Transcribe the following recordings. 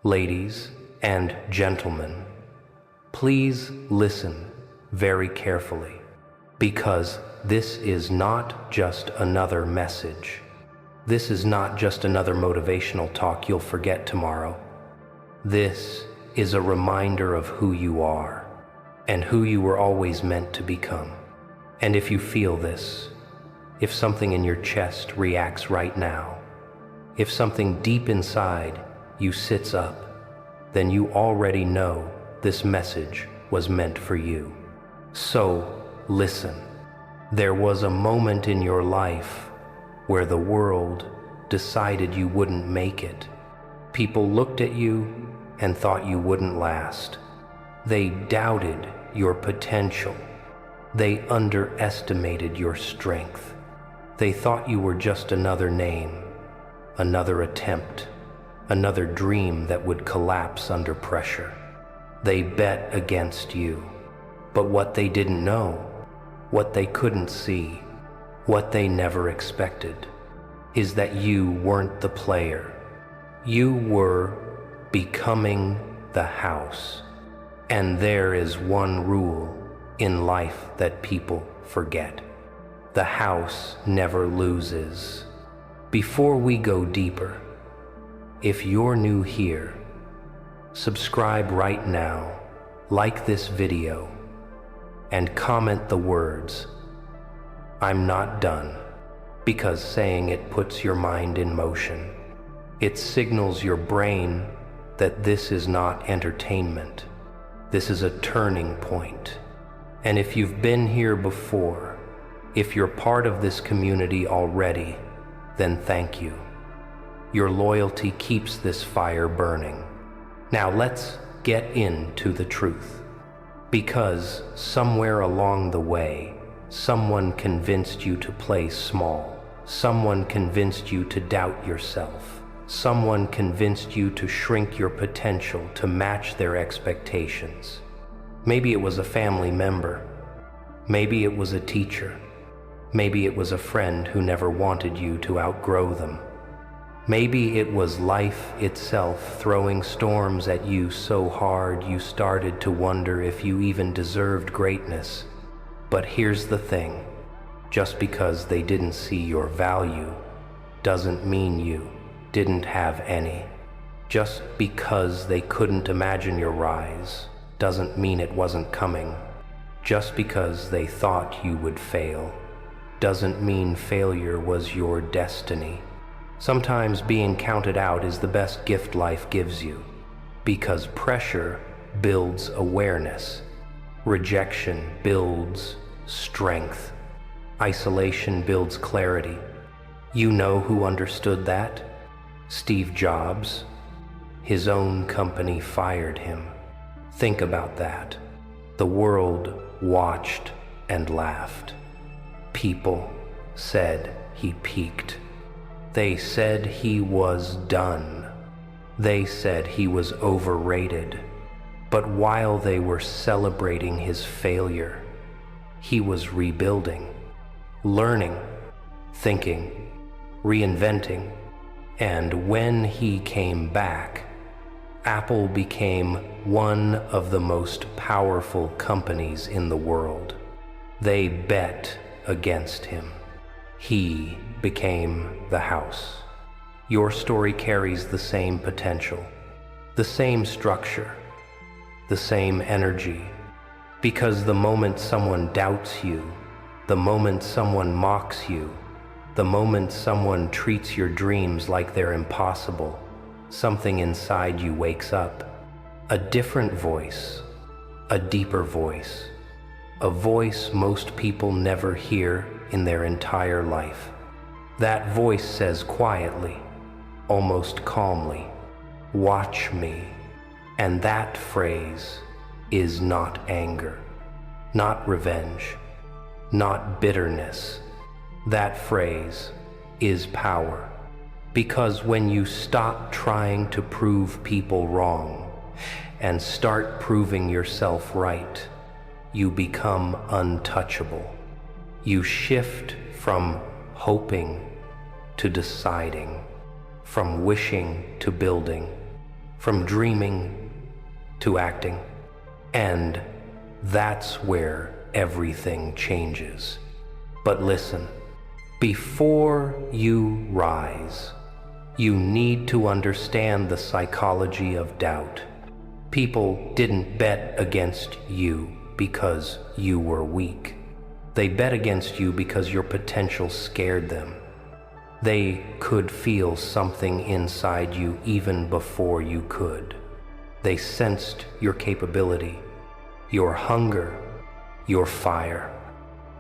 Ladies and gentlemen, please listen very carefully, because this is not just another message. This is not just another motivational talk you'll forget tomorrow. This is a reminder of who you are and who you were always meant to become. And if you feel this, if something in your chest reacts right now, if something deep inside you sits up, then you already know this message was meant for you. So listen. There was a moment in your life where the world decided you wouldn't make it. People looked at you and thought you wouldn't last. They doubted your potential. They underestimated your strength. They thought you were just another name, another attempt, another dream that would collapse under pressure. They bet against you. But what they didn't know, what they couldn't see, what they never expected, is that you weren't the player. You were becoming the house. And there is one rule in life that people forget. The house never loses. Before we go deeper, if you're new here, subscribe right now, like this video, and comment the words, "I'm not done," because saying it puts your mind in motion. It signals your brain that this is not entertainment. This is a turning point. And if you've been here before, if you're part of this community already, then thank you. Your loyalty keeps this fire burning. Now let's get into the truth. Because somewhere along the way, someone convinced you to play small. Someone convinced you to doubt yourself. Someone convinced you to shrink your potential to match their expectations. Maybe it was a family member. Maybe it was a teacher. Maybe it was a friend who never wanted you to outgrow them. Maybe it was life itself throwing storms at you so hard you started to wonder if you even deserved greatness. But here's the thing. Just because they didn't see your value doesn't mean you didn't have any. Just because they couldn't imagine your rise doesn't mean it wasn't coming. Just because they thought you would fail doesn't mean failure was your destiny. Sometimes being counted out is the best gift life gives you, because pressure builds awareness. Rejection builds strength. Isolation builds clarity. You know who understood that? Steve Jobs. His own company fired him. Think about that. The world watched and laughed. People said he peaked. They said he was done. They said he was overrated. But while they were celebrating his failure, he was rebuilding, learning, thinking, reinventing. And when he came back, Apple became one of the most powerful companies in the world. They bet against him. He became the house. Your story carries the same potential, the same structure, the same energy. Because the moment someone doubts you, the moment someone mocks you, the moment someone treats your dreams like they're impossible, something inside you wakes up. A different voice, a deeper voice, a voice most people never hear in their entire life. That voice says quietly, almost calmly, "Watch me." And that phrase is not anger, not revenge, not bitterness. That phrase is power. Because when you stop trying to prove people wrong and start proving yourself right, you become untouchable. You shift from hoping to deciding, from wishing to building. from dreaming to acting. And that's where everything changes. But listen, before you rise, you need to understand the psychology of doubt. People didn't bet against you because you were weak. They bet against you because your potential scared them. They could feel something inside you even before you could. They sensed your capability, your hunger, your fire.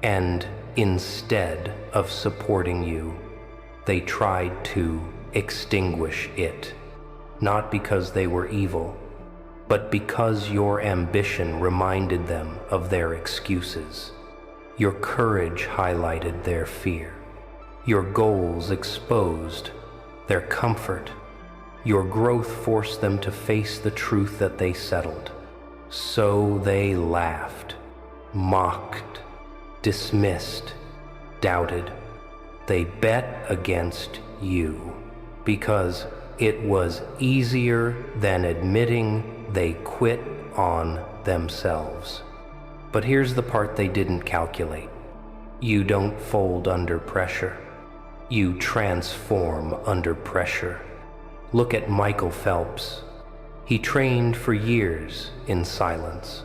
And instead of supporting you, they tried to extinguish it. Not because they were evil, but because your ambition reminded them of their excuses. Your courage highlighted their fear. Your goals exposed their comfort. Your growth forced them to face the truth that they settled. So they laughed, mocked, dismissed, doubted. They bet against you because it was easier than admitting they quit on themselves. But here's the part they didn't calculate. You don't fold under pressure. You transform under pressure. Look at Michael Phelps. He trained for years in silence.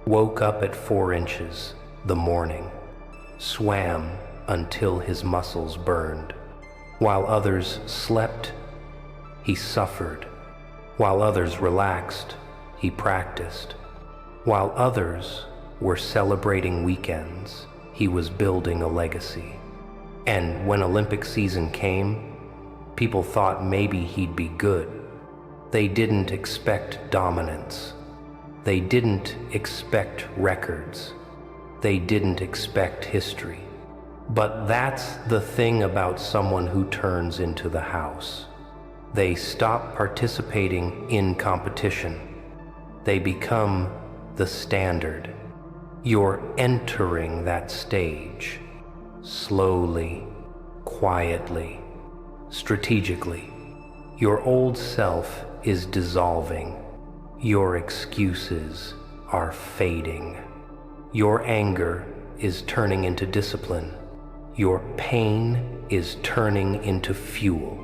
Woke up at 4 inches the morning. Swam until his muscles burned. While others slept, he suffered. While others relaxed, he practiced. While others were celebrating weekends, he was building a legacy. And when Olympic season came, people thought maybe he'd be good. They didn't expect dominance. They didn't expect records. They didn't expect history. But that's the thing about someone who turns into the house. They stop participating in competition. They become the standard. You're entering that stage. Slowly, quietly, strategically. Your old self is dissolving. Your excuses are fading. Your anger is turning into discipline. Your pain is turning into fuel.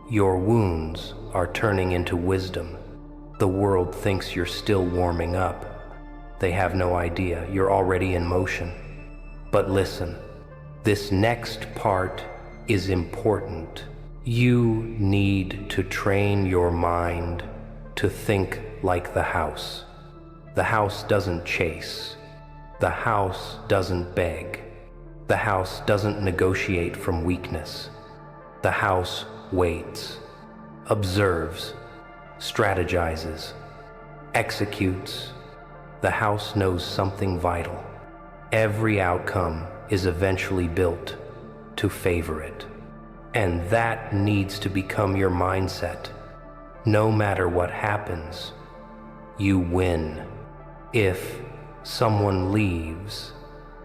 Your wounds are turning into wisdom. The world thinks you're still warming up. They have no idea you're already in motion. But listen, this next part is important. You need to train your mind to think like the house. The house doesn't chase. The house doesn't beg. The house doesn't negotiate from weakness. The house waits, observes, strategizes, executes. The house knows something vital. Every outcome is eventually built to favor it. And that needs to become your mindset. No matter what happens, you win. If someone leaves,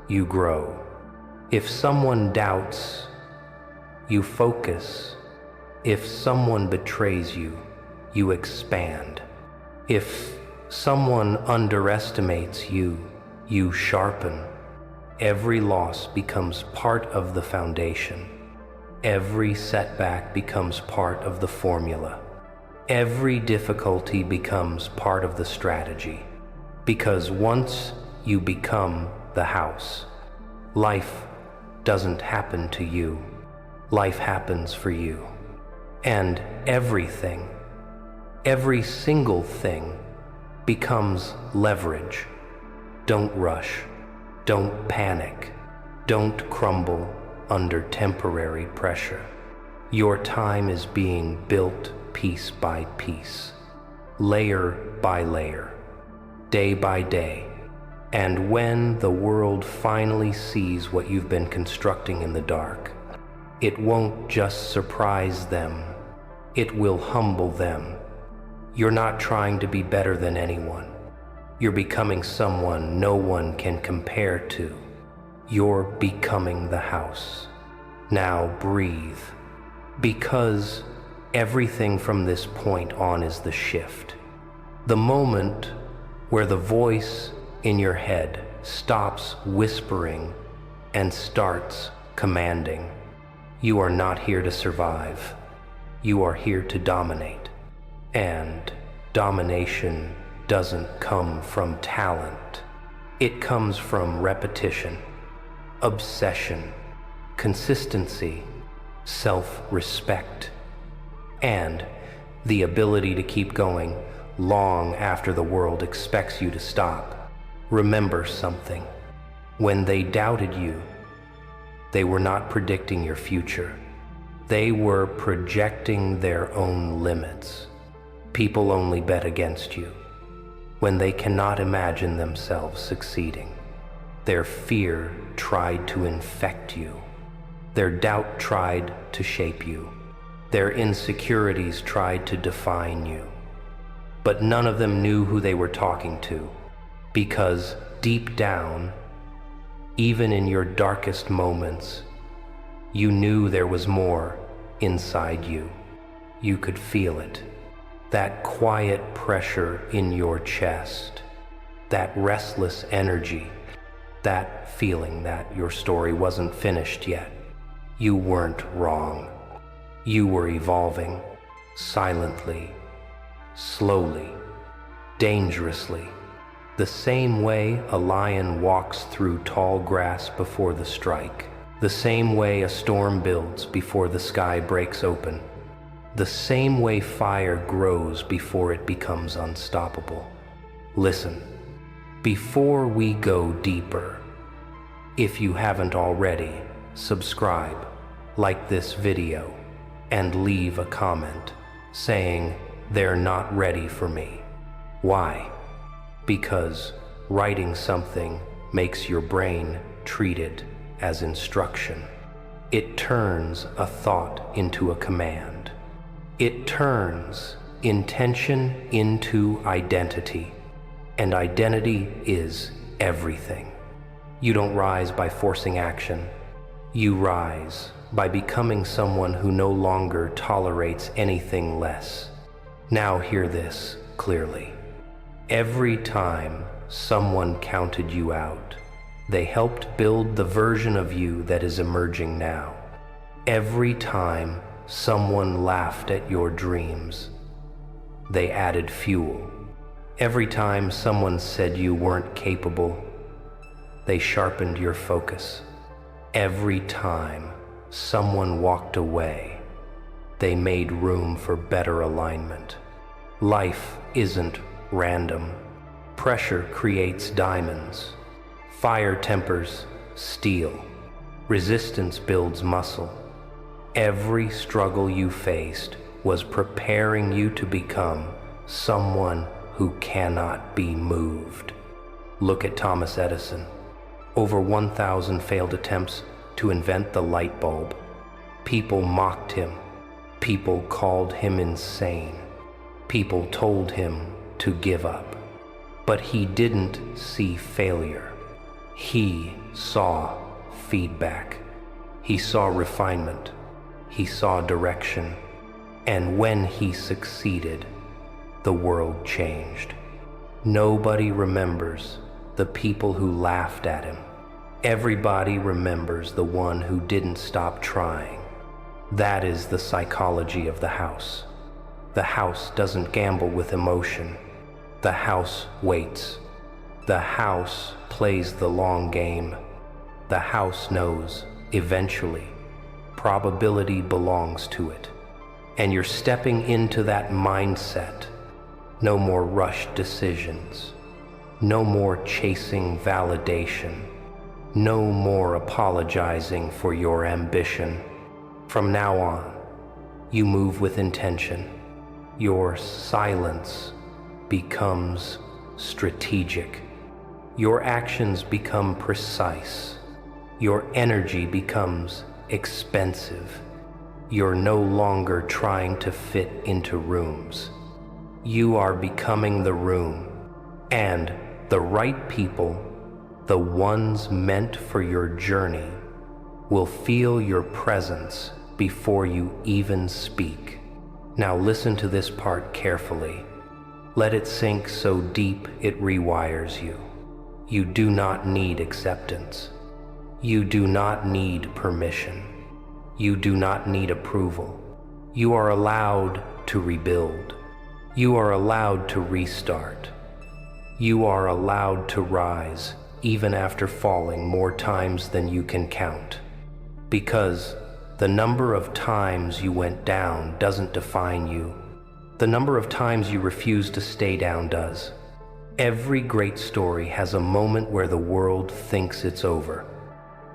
you grow. If someone doubts, you focus. If someone betrays you, you expand. If someone underestimates you, you sharpen. Every loss becomes part of the foundation. Every setback becomes part of the formula. Every difficulty becomes part of the strategy. Because once you become the house, life doesn't happen to you. Life happens for you. And everything, every single thing becomes leverage. Don't rush. Don't panic. Don't crumble under temporary pressure. Your time is being built piece by piece, layer by layer, day by day. And when the world finally sees what you've been constructing in the dark, it won't just surprise them, it will humble them. You're not trying to be better than anyone. You're becoming someone no one can compare to. You're becoming the house. Now breathe, because Everything from this point on is the shift. The moment where the voice in your head stops whispering and starts commanding. You are not here to survive. You are here to dominate. And domination doesn't come from talent. It comes from repetition, obsession, consistency, self-respect, and the ability to keep going long after the world expects you to stop. Remember something. When they doubted you, they were not predicting your future. They were projecting their own limits. People only bet against you when they cannot imagine themselves succeeding. Their fear tried to infect you. Their doubt tried to shape you. Their insecurities tried to define you. But none of them knew who they were talking to, because deep down, even in your darkest moments, you knew there was more inside you. You could feel it. That quiet pressure in your chest, that restless energy, that feeling that your story wasn't finished yet. You weren't wrong. You were evolving, silently, slowly, dangerously, the same way a lion walks through tall grass before the strike, the same way a storm builds before the sky breaks open, the same way fire grows before it becomes unstoppable. Listen, before we go deeper, if you haven't already, subscribe, like this video, and leave a comment saying they're not ready for me. Why? Because writing something makes your brain treat it as instruction. It turns a thought into a command. It turns intention into identity, and identity is everything. You don't rise by forcing action. You rise by becoming someone who no longer tolerates anything less. Now hear this clearly. Every time someone counted you out, they helped build the version of you that is emerging now. Every time someone laughed at your dreams, they added fuel. Every time someone said you weren't capable, they sharpened your focus. Every time someone walked away, they made room for better alignment. Life isn't random. Pressure creates diamonds. Fire tempers steel. Resistance builds muscle. Every struggle you faced was preparing you to become someone who cannot be moved. Look at Thomas Edison. Over 1,000 failed attempts to invent the light bulb. People mocked him. People called him insane. People told him to give up. But he didn't see failure. He saw feedback. He saw refinement. He saw direction. And when he succeeded, the world changed. Nobody remembers the people who laughed at him. Everybody remembers the one who didn't stop trying. That is the psychology of the house. The house doesn't gamble with emotion. The house waits. The house plays the long game. The house knows, eventually, probability belongs to it. And you're stepping into that mindset. No more rushed decisions. No more chasing validation. No more apologizing for your ambition. From now on, you move with intention. Your silence becomes strategic. Your actions become precise. Your energy becomes expensive. You're no longer trying to fit into rooms. You are becoming the room, and the right people, the ones meant for your journey, will feel your presence before you even speak. Now listen to this part carefully. Let it sink so deep it rewires you. You do not need acceptance. You do not need permission. You do not need approval. You are allowed to rebuild. You are allowed to restart. You are allowed to rise, even after falling more times than you can count. Because the number of times you went down doesn't define you. The number of times you refuse to stay down does. Every great story has a moment where the world thinks it's over.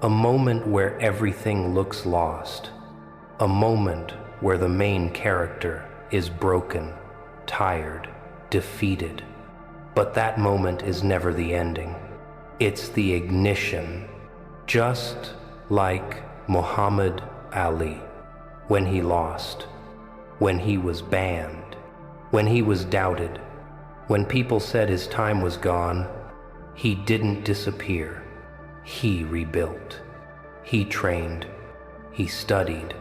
A moment where everything looks lost. A moment where the main character is broken, tired, defeated. But that moment is never the ending. It's the ignition. Just like Muhammad Ali, when he lost, when he was banned, when he was doubted, when people said his time was gone, he didn't disappear. He rebuilt. He trained. He studied.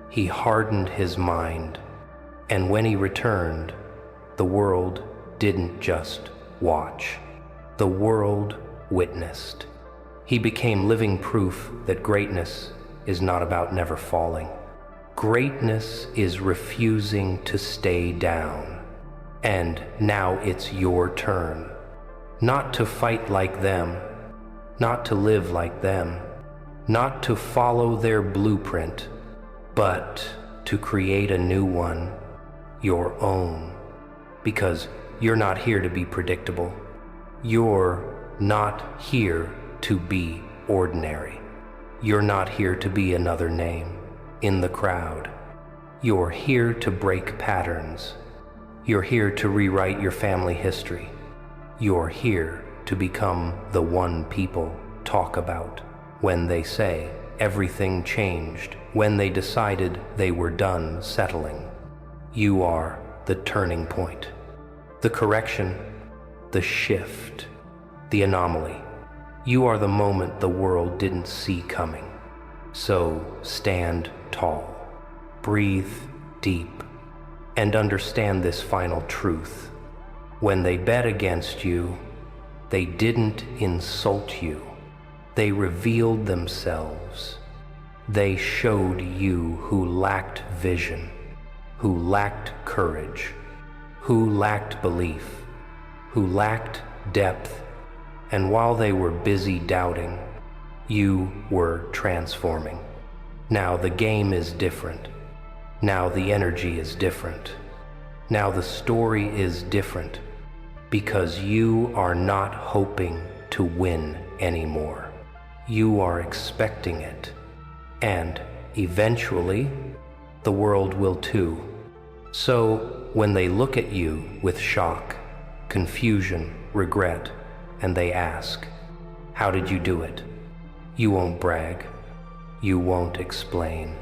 He hardened his mind. And when he returned, the world didn't just watch. The world witnessed. He became living proof that greatness is not about never falling. Greatness is refusing to stay down. And now it's your turn. Not to fight like them, not to live like them, not to follow their blueprint, but to create a new one, your own. Because you're not here to be predictable. You're not here to be ordinary. You're not here to be another name in the crowd. You're here to break patterns. You're here to rewrite your family history. You're here to become the one people talk about when they say everything changed, when they decided they were done settling. You are the turning point, the correction, the shift, the anomaly. You are the moment the world didn't see coming. So stand tall, breathe deep, and understand this final truth. When they bet against you, they didn't insult you. They revealed themselves. They showed you who lacked vision, who lacked courage, who lacked belief, who lacked depth. And while they were busy doubting, you were transforming. Now the game is different. Now the energy is different. Now the story is different, because you are not hoping to win anymore. You are expecting it. And eventually, the world will too. So when they look at you with shock, confusion, regret, and they ask, "How did you do it?" you won't brag. You won't explain.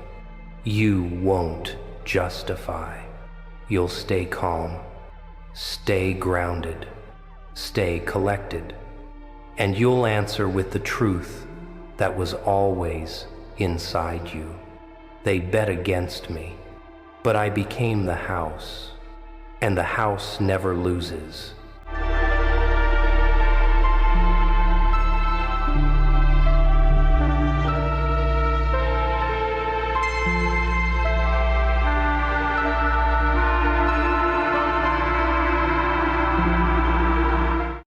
You won't justify. You'll stay calm, stay grounded, stay collected, and you'll answer with the truth that was always inside you. They bet against me, but I became the house, and the house never loses.